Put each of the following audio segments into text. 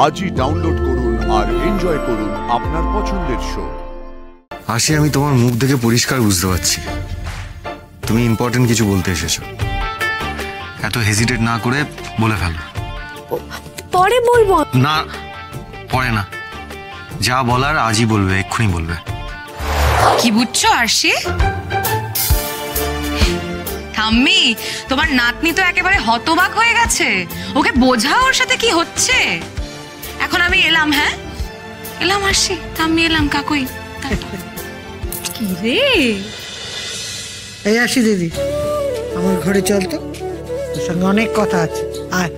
আজই ডাউনলোড করুন আর এনজয় করুন আপনার পছন্দের শো। আশি, আমি তোমার মুখ দেখে পরিষ্কার বুঝতে পারছি তুমি ইম্পর্টেন্ট কিছু বলতে এসেছো। এত হেজিটেট না করে বলে ফেলো। পরে বলবো না, পরে না, যা বলার আজই বলবে, এক্ষুনি বলবে। কি বুঝছো আরশি? ঠাম্মি, তোমার নাতনি তো একেবারে হতবাক হয়ে গেছে। ওকে বোঝাও ওর সাথে কি হচ্ছে। এখন আমি এলাম। হ্যাঁ এলাম আরশি, ঠাম্মি এলাম। কাকুই কি রে? এই আসি দিদি, আমার ঘরে চল তো, তোর সঙ্গে অনেক কথা আছে। আয়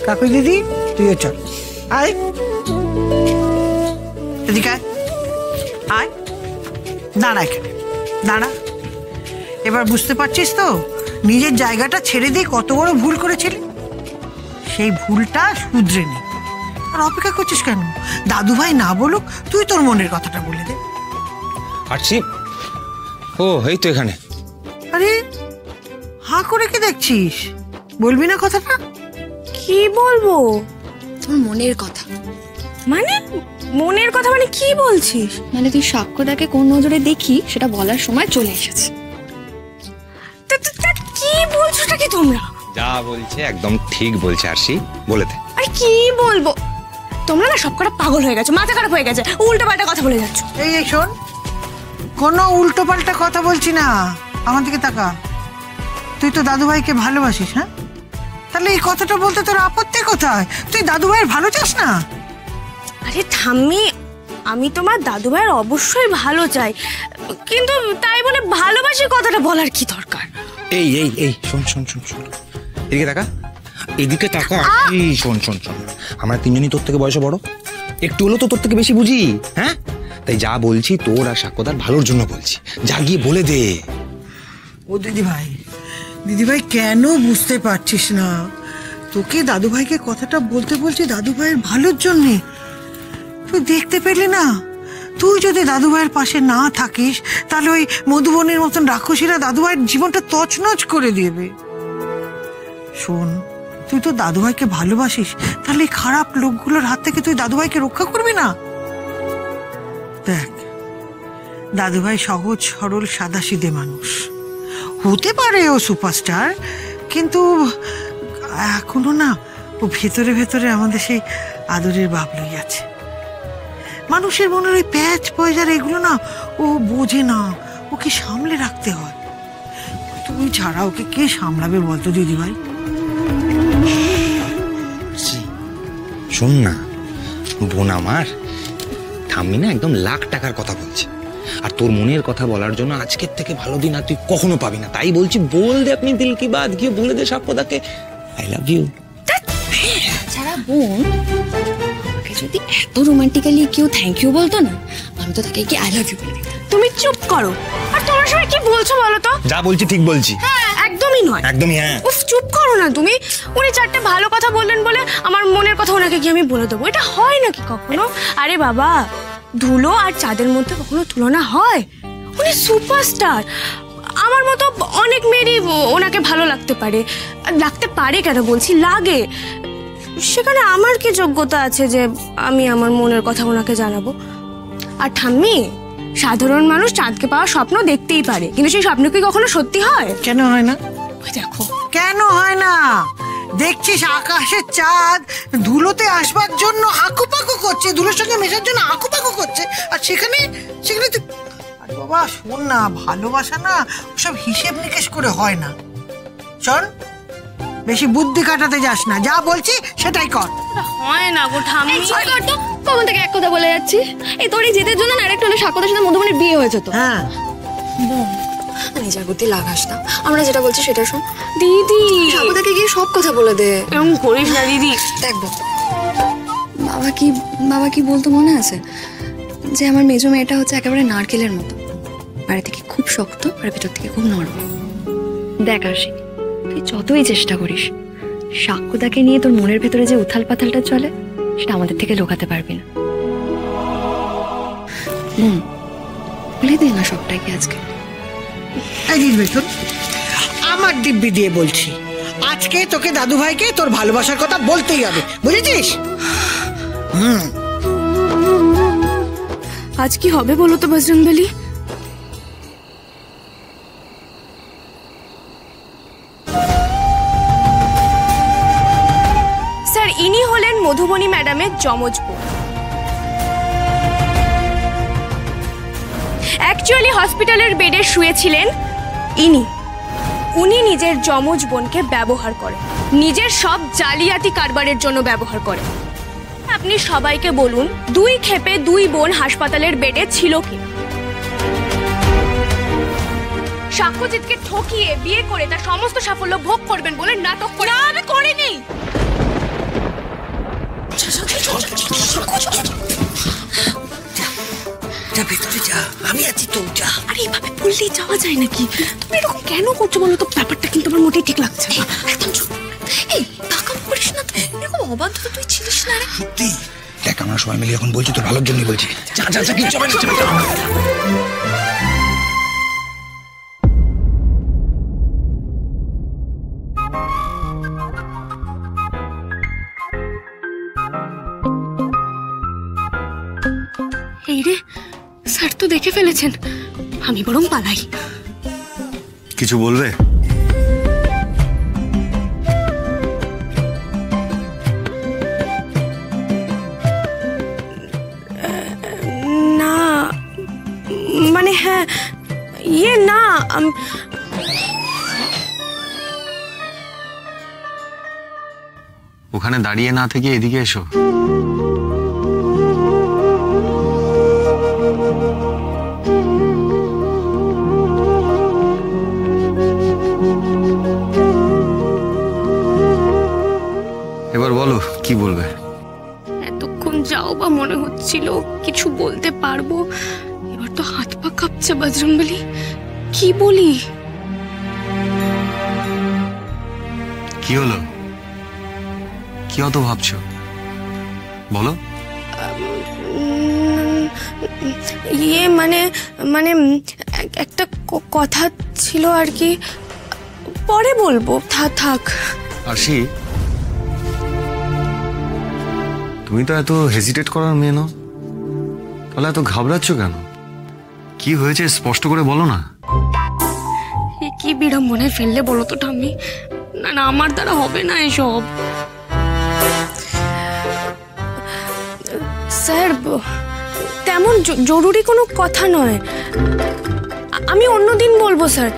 কাকুই দিদি, তুইও চল। আয় এদিকে আয়, আয় দাঁড়া এখানে, দাঁড়া। এবার বুঝতে পারছিস তো নিজের জায়গাটা ছেড়ে দিয়ে কত বড় ভুল করেছিলি? সেই ভুলটা শুধরে নি। আর অপেক্ষা করছিস কেন? দাদু ভাই না বলুক, তুই তোর মনের কথাটা বলে দে। আরশি, ও এই তো এখানে। আরে হাঁ করে কি দেখছিস? বলবি না কথাটা? কি বলবো? তোর মনের কথা। মানে মনের কথা মানে কি বলছিস? মানে তুই সাক্ষ্যদাকে কোন নজরে দেখি সেটা বলার সময় চলে এসেছে। কি বলছোটা কি তোমরা? যা বলছে একদম ঠিক বলছে আরশি, বলে দে। আরে কি বলবো? তোমরা না সবকটা পাগল হয়ে গেছো, মাথা খারাপ হয়ে গেছে, উল্টো পাল্টা কথা বলে যাচ্ছ। এই শোন, কোনো উল্টো পাল্টা কথা বলছি না। আমার দিকে তাকা। তুই তো দাদু ভাইকে ভালোবাসিস, হ্যাঁ? তাহলে এই কথাটা বলতে তোর আপত্তি কোথায়? তুই দাদু ভাইয়ের ভালো চাস না? আরে ঠাম্মি, আমি তোমার দাদু ভাইয়ের অবশ্যই ভালো চাই, কিন্তু তাই বলে ভালোবাসি কথাটা বলার কি দরকার? এই এই এই শোন শোন শোন শোন, এদিকে তাকা, এদিকে তাকা। এই শোন শোন শোন, আমরা তিনজনই তোর থেকে বয়সে বড়, একটু হলো তো তোর থেকে বেশি বুঝি, হ্যাঁ? তাই যা বলছি তোর আর সাক্ষ্যদার ভালোর জন্য বলছি, যা গিয়ে বলে দে। ও দিদি ভাই কেন বুঝতে পারছিস না? তোকে দাদু ভাইকে কথাটা বলতে বলছি দাদু ভাইয়ের ভালোর জন্যে। তুই দেখতে পেলি না, তুই যদি দাদু ভাইয়ের পাশে না থাকিস তাহলে ওই মধুবনের মতন রাক্ষসীরা দাদু ভাইয়ের জীবনটা তছনছ করে দেবে। শোন, তুই তো দাদু ভাইকে ভালোবাসিস, তাহলে এই খারাপ লোকগুলোর হাত থেকে তুই দাদু ভাইকে রক্ষা করবি না? দেখ, দাদু ভাই সহজ সরল সাদাসিধে মানুষ। হতে পারে ও সুপারস্টার, কিন্তু এখনো না ও ভেতরে ভেতরে আমাদের সেই আদরের বাবলুই আছে। মানুষের মনের ওই প্যাচ পয়জার এগুলো না ও বোঝে না, ওকে সামলে রাখতে হয়। তুমি ছাড়া ওকে কে সামলাবে বলতো দিদি ভাই? শোন না বোন আমার, ঠাম্মি না একদম লাখ টাকার কথা বলছে, আর তোর মনের কথা বলার জন্য আজকের থেকে ভালো দিন আর তুই কখনো পাবি না। তাই বলছি, বল দে আপনি দিল কি বাত, গিয়ে বলে দে সাক্ষ্যদাকে আই লাভ ইউ। ছাড়া বোন, ওকে যদি এত রোমান্টিক্যালি কেউ থ্যাংক ইউ বলতো না, আমি তো তাকে কি আই লাভ ইউ বলে দিতাম। তুমি চুপ করো। আর তোমার সবাই কি বলছো বলো তো? যা বলছি ঠিক বলছি। হ্যাঁ, একদমই নয়। একদমই হ্যাঁ। উফ, চুপ করো না তুমি। উনি চারটে ভালো কথা বললেন বলে আমার মনের কথা ওনাকে কি আমি বলে দেবো? এটা হয় নাকি কখনো? আরে বাবা, ধুলো আর চাঁদের মধ্যে কখনো তুলনা হয়? উনি সুপারস্টার। আমার মতো অনেক মেয়েরই ওনাকে ভালো লাগতে পারে। লাগতে পারে কেন বলছি, লাগে। সেখানে আমার কি যোগ্যতা আছে যে আমি আমার মনের কথা ওনাকে জানাবো? আর ঠাম্মি, সাধারণ মানুষ চাঁদকে পাওয়ার স্বপ্ন দেখতেই পারে, কিন্তু সেই স্বপ্ন কি কখনো সত্যি হয়? কেন হয় না? ওই দেখো, কেন হয় না? দেখছিস আকাশের চাঁদ ধুলোতে আসবার জন্য আঁকুপাকু করছে, ধুলোর সঙ্গে মেশার জন্য আঁকুপাকু করছে, আর সেখানে সেখানে তুই... আরে বাবা শোন না, ভালোবাসা না সব হিসেব নিকেশ করে হয় না। শোন, বেশি বুদ্ধি কাটাতে যাস না, যা বলছি সেটাই কর। হয় না গো ঠাম্মি। কখন থেকে এক কথা বলে যাচ্ছি? এই তোর এই জেদের জন্য না আরেকটা হলো সাক্ষ্যদার সাথে মধুবনের বিয়ে হয়েছে তো। হ্যাঁ, নিজের বুদ্ধি লাগাস না, আমরা যেটা বলছি সেটা শোন। দিদি, সাক্ষ্যদাকে গিয়ে সব কথা বলে দে। এরকম করিস না দিদি। দেখবো বাবা কি বলতো মনে আছে? যে আমার মেজো মেয়েটা হচ্ছে একেবারে নারকেলের মতো, বাইরে থেকে খুব শক্ত আর ভেতর থেকে খুব নরম। দেখ আরশি, তুই যতই চেষ্টা করিস, সাক্ষ্যদাকে নিয়ে তোর মনের ভেতরে যে উথাল পাথালটা চলে সেটা আমাদের থেকে লুকাতে পারবি না। বলে দে না সবটাই কি আজকে। আমার দিব্যি দিয়ে বলছি, আজকে তোকে দাদু ভাইকে তোর ভালোবাসার কথা বলতেই হবে, বুঝেছিস? আজ কি হবে বলো তো বজরংবলী? স্যার, ইনি হলেন মধুবনী ম্যাডামের যমজ বোন। অ্যাকচুয়ালি হসপিটালের বেডে শুয়েছিলেন উনি নিজের যমজ বোনকে ব্যবহার করেন, নিজের সব জালিয়াতি কারবারের জন্য ব্যবহার করেন। আপনি সবাইকে বলুন 2 ক্ষেপে 2 বোন হাসপাতালের বেডে ছিল কি? সাক্ষ্যজিৎকে ঠকিয়ে বিয়ে করে তার সমস্ত সাফল্য ভোগ করবেন বলে নাটক করে। না, আমি করিনি। ভেতরে যা, আমি আছি তো, যা। আরে এইভাবে বললেই যাওয়া যায় নাকি? তুমি এরকম কেন করছো বলো তো? ব্যাপারটা কিন্তু আমার মোটেই ঠিক লাগছে না। একদম চুপ। এই তাকাম করিস না তো, এরকম অবাধ্য তো তুই ছিলিস না রে। সত্যি দেখ, আমরা সবাই মিলে এখন বলছি তোর ভালোর জন্যই বলছি। যা যা যা, কিছু হবে না, চল, চল। এই রে, স্যার তো দেখে ফেলেছেন, আমি বরং পালাই। কিছু বলবে? না মানে হ্যাঁ, না ওখানে দাঁড়িয়ে না থেকে এদিকে এসো। এবার বলো কি বলবে? এতক্ষণ যাও বা মনে হচ্ছিল কিছু বলতে পারবো, এবার তো হাত পা কাঁপছে বজরংবলী। কি বলি? কি হলো? কি অত ভাবছো? বলো। মানে মানে একটা কথা ছিল আর কি, পরে বলবো। থাক। আরশি, তুমি তো এত হেজিটেট করার মেয়ে নও, তাহলে এত ঘাবড়াচ্ছ কেন? কি হয়েছে স্পষ্ট করে বলো না। কি বিড়ম্বনায় ফেললে বলো তো ঠাম্মি? না, আমার দ্বারা হবে না এসব। স্যার, তেমন জরুরি কোনো কথা নয়, আমি অন্যদিন বলবো স্যার,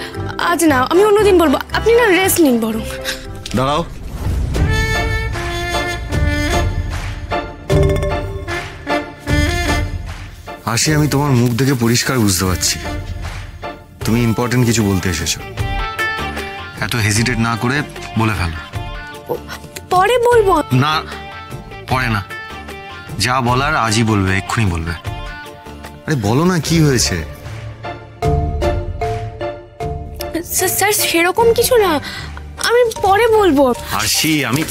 আজ না, আমি অন্যদিন বলবো। আপনি না রেস্ট নিন বরং। দাঁড়াও। আরশি, আমি তোমার মুখ দেখে পরিষ্কার বুঝতে পারছি তুমি ইম্পর্টেন্ট কিছু বলতে এসেছো। এত হেজিটেট না করে বলে ফেলো। পরে বলবো। না, পরে না, যা বলার আজই বলবে, এক্ষুনি বলবে। আরে বলো না, কি হয়েছে? স্যার, সেরকম কিছু না, আমি পরে বলবো। আরশি, আমি